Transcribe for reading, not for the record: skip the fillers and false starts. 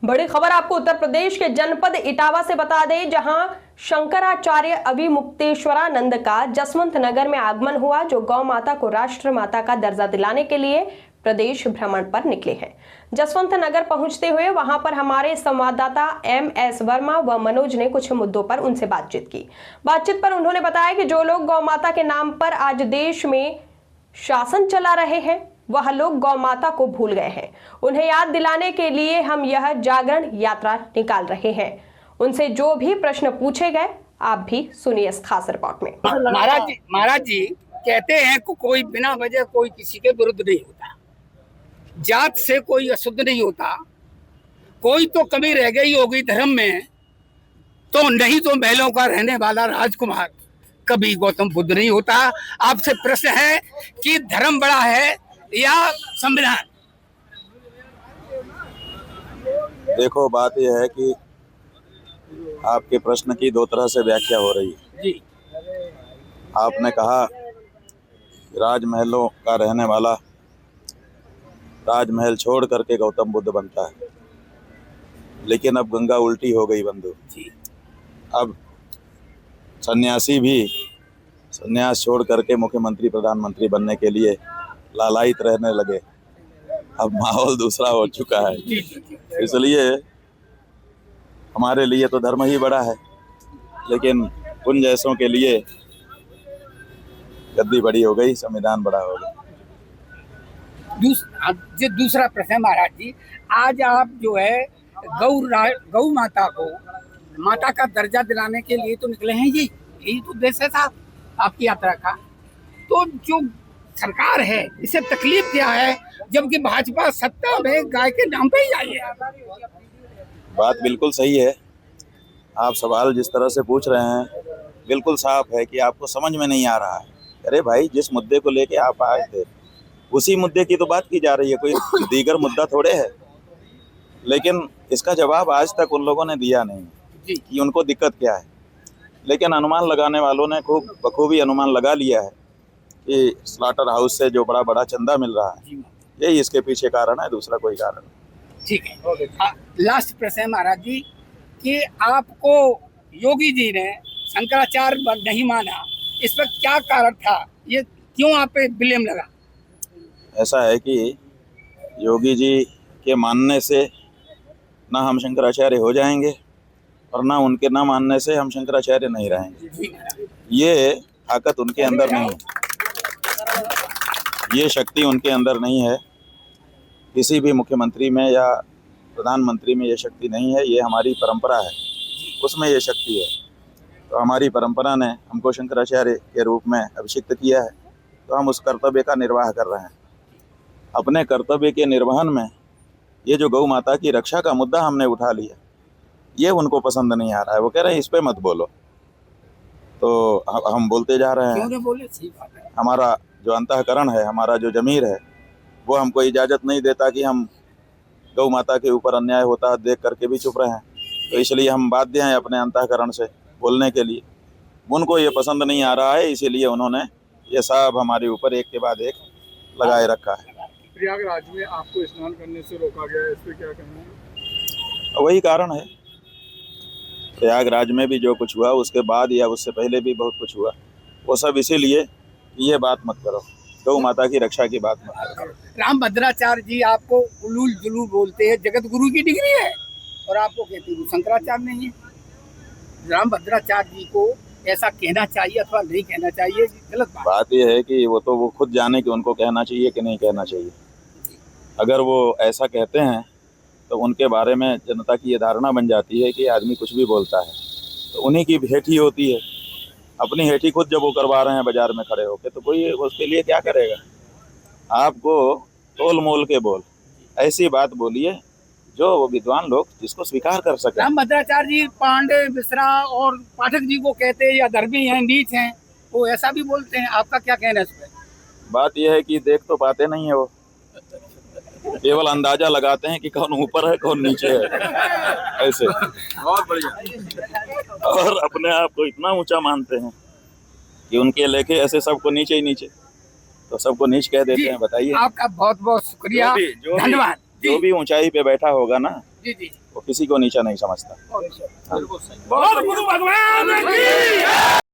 बड़ी खबर आपको उत्तर प्रदेश के जनपद इटावा से बता दें, जहां शंकराचार्य अविमुक्तेश्वरानंद का जसवंत नगर में आगमन हुआ, जो गौ माता को राष्ट्र माता का दर्जा दिलाने के लिए प्रदेश भ्रमण पर निकले हैं। जसवंत नगर पहुंचते हुए वहां पर हमारे संवाददाता MS वर्मा व मनोज ने कुछ मुद्दों पर उनसे बातचीत की। बातचीत पर उन्होंने बताया कि जो लोग गौ माता के नाम पर आज देश में शासन चला रहे हैं, वह लोग गौ माता को भूल गए हैं। उन्हें याद दिलाने के लिए हम यह जागरण यात्रा निकाल रहे हैं। उनसे जो भी प्रश्न पूछे गए, आप भी सुनिए इस खास रिपोर्ट में। महाराज जी कहते हैं कि कोई बिना वजह कोई किसी के विरुद्ध नहीं होता, जात से कोई अशुद्ध नहीं होता, कोई तो कमी रह गई होगी धर्म में, तो नहीं तो महलों का रहने वाला राजकुमार कभी गौतम बुद्ध नहीं होता। आपसे प्रश्न है कि धर्म बड़ा है या संविधान? देखो, बात यह है कि आपके प्रश्न की दो तरह से व्याख्या हो रही है जी। आपने कहा राजमहलों का रहने वाला राजमहल छोड़ करके गौतम बुद्ध बनता है, लेकिन अब गंगा उल्टी हो गई बंधु जी। अब सन्यासी भी सन्यास छोड़ करके मुख्यमंत्री प्रधानमंत्री बनने के लिए लालायित रहने लगे। अब माहौल दूसरा हो चुका है, इसलिए हमारे लिए तो धर्म ही बड़ा है, लेकिन उन जैसों के लिए गद्दी बड़ी हो गई, संविधान बड़ा हो गया। दूसरा प्रश्न महाराज जी, आज आप जो है गौ माता को माता का दर्जा दिलाने के लिए तो निकले हैं, यही तो उद्देश्य था आपकी यात्रा का। तो जो सरकार है इसे तकलीफ क्या है, जबकि भाजपा सत्ता में गाय के नाम पे ही आई है? बात बिल्कुल सही है। आप सवाल जिस तरह से पूछ रहे हैं बिल्कुल साफ है कि आपको समझ में नहीं आ रहा है। अरे भाई, जिस मुद्दे को लेके आप आए थे उसी मुद्दे की तो बात की जा रही है, कोई दीगर मुद्दा थोड़े है। लेकिन इसका जवाब आज तक उन लोगों ने दिया नहीं कि उनको दिक्कत क्या है। लेकिन अनुमान लगाने वालों ने खूब बखूबी अनुमान लगा लिया है कि स्लॉटर हाउस से जो बड़ा चंदा मिल रहा है, यही इसके पीछे कारण है, दूसरा कोई कारण नहीं। ठीक है। लास्ट प्रश्न है महाराज जी कि आपको योगी जी ने शंकराचार्य नहीं माना, इस पर क्या कारण था? ये क्यों आप पे ब्लेम लगा? ऐसा है कि योगी जी के मानने से ना हम शंकराचार्य हो जाएंगे और ना उनके ना मानने से हम शंकराचार्य नहीं रहेंगे। ये ताकत उनके अंदर नहीं है, ये शक्ति उनके अंदर नहीं है। किसी भी मुख्यमंत्री में या प्रधानमंत्री में ये शक्ति नहीं है, ये हमारी परंपरा है, उसमें ये शक्ति है। तो हमारी परंपरा ने हमको शंकराचार्य के रूप में अभिषिक्त किया है, तो हम उस कर्तव्य का निर्वाह कर रहे हैं। अपने कर्तव्य के निर्वहन में ये जो गौ माता की रक्षा का मुद्दा हमने उठा लिया, ये उनको पसंद नहीं आ रहा है। वो कह रहे हैं इस पे मत बोलो, तो हम बोलते जा रहे हैं। क्यों बोले? सही बात है। हमारा जो अंतःकरण है, हमारा जो जमीर है, वो हमको इजाज़त नहीं देता कि हम गौ माता के ऊपर अन्याय होता है देख करके भी चुप रहे हैं। तो इसलिए हम बाध्य हैं अपने अंतःकरण से बोलने के लिए। उनको ये पसंद नहीं आ रहा है, इसीलिए उन्होंने ये सब हमारे ऊपर एक के बाद एक लगाए रखा है। प्रयागराज में आपको स्नान करने से रोका गया है, इस पर क्या कहना है? वही कारण है। प्रयागराज में भी जो कुछ हुआ, उसके बाद या उससे पहले भी बहुत कुछ हुआ, वो सब इसीलिए ये बात मत करो, गौ माता की रक्षा की बात मत करो। रामभद्राचार्य जी आपको उलूल जुलूल बोलते हैं, जगत गुरु की डिग्री है, और आपको कहते हैं शंकराचार्य नहीं है। रामभद्राचार्य जी को ऐसा कहना चाहिए अथवा नहीं कहना चाहिए, गलत बात यह है कि वो खुद जाने कि उनको कहना चाहिए कि नहीं कहना चाहिए। अगर वो ऐसा कहते हैं तो उनके बारे में जनता की ये धारणा बन जाती है कि आदमी कुछ भी बोलता है, तो उन्हीं की हेठी होती है। अपनी हेठी खुद जब वो करवा रहे हैं बाजार में खड़े होकर, तो कोई उसके लिए क्या करेगा? आपको तोल मोल के बोल, ऐसी बात बोलिए जो विद्वान लोग जिसको स्वीकार कर सके। रामभद्राचार्य जी पांडे, मिश्रा और पाठक जी को कहते हैं या धर्मी हैं, नीच हैं, वो ऐसा भी बोलते हैं। आपका क्या कहना है इस पर? बात यह है कि देख तो पाते नहीं है, वो केवल अंदाजा लगाते हैं कि कौन ऊपर है कौन नीचे है, ऐसे। बहुत बढ़िया। और अपने आप को इतना ऊंचा मानते हैं कि उनके लेखे ऐसे सबको नीचे ही नीचे, तो सबको नीच कह देते हैं। बताइए। आपका बहुत बहुत शुक्रिया, धन्यवाद। जो भी ऊंचाई पे बैठा होगा ना, जी जी वो किसी को नीचा नहीं समझता। बहुत गुरु भगवान की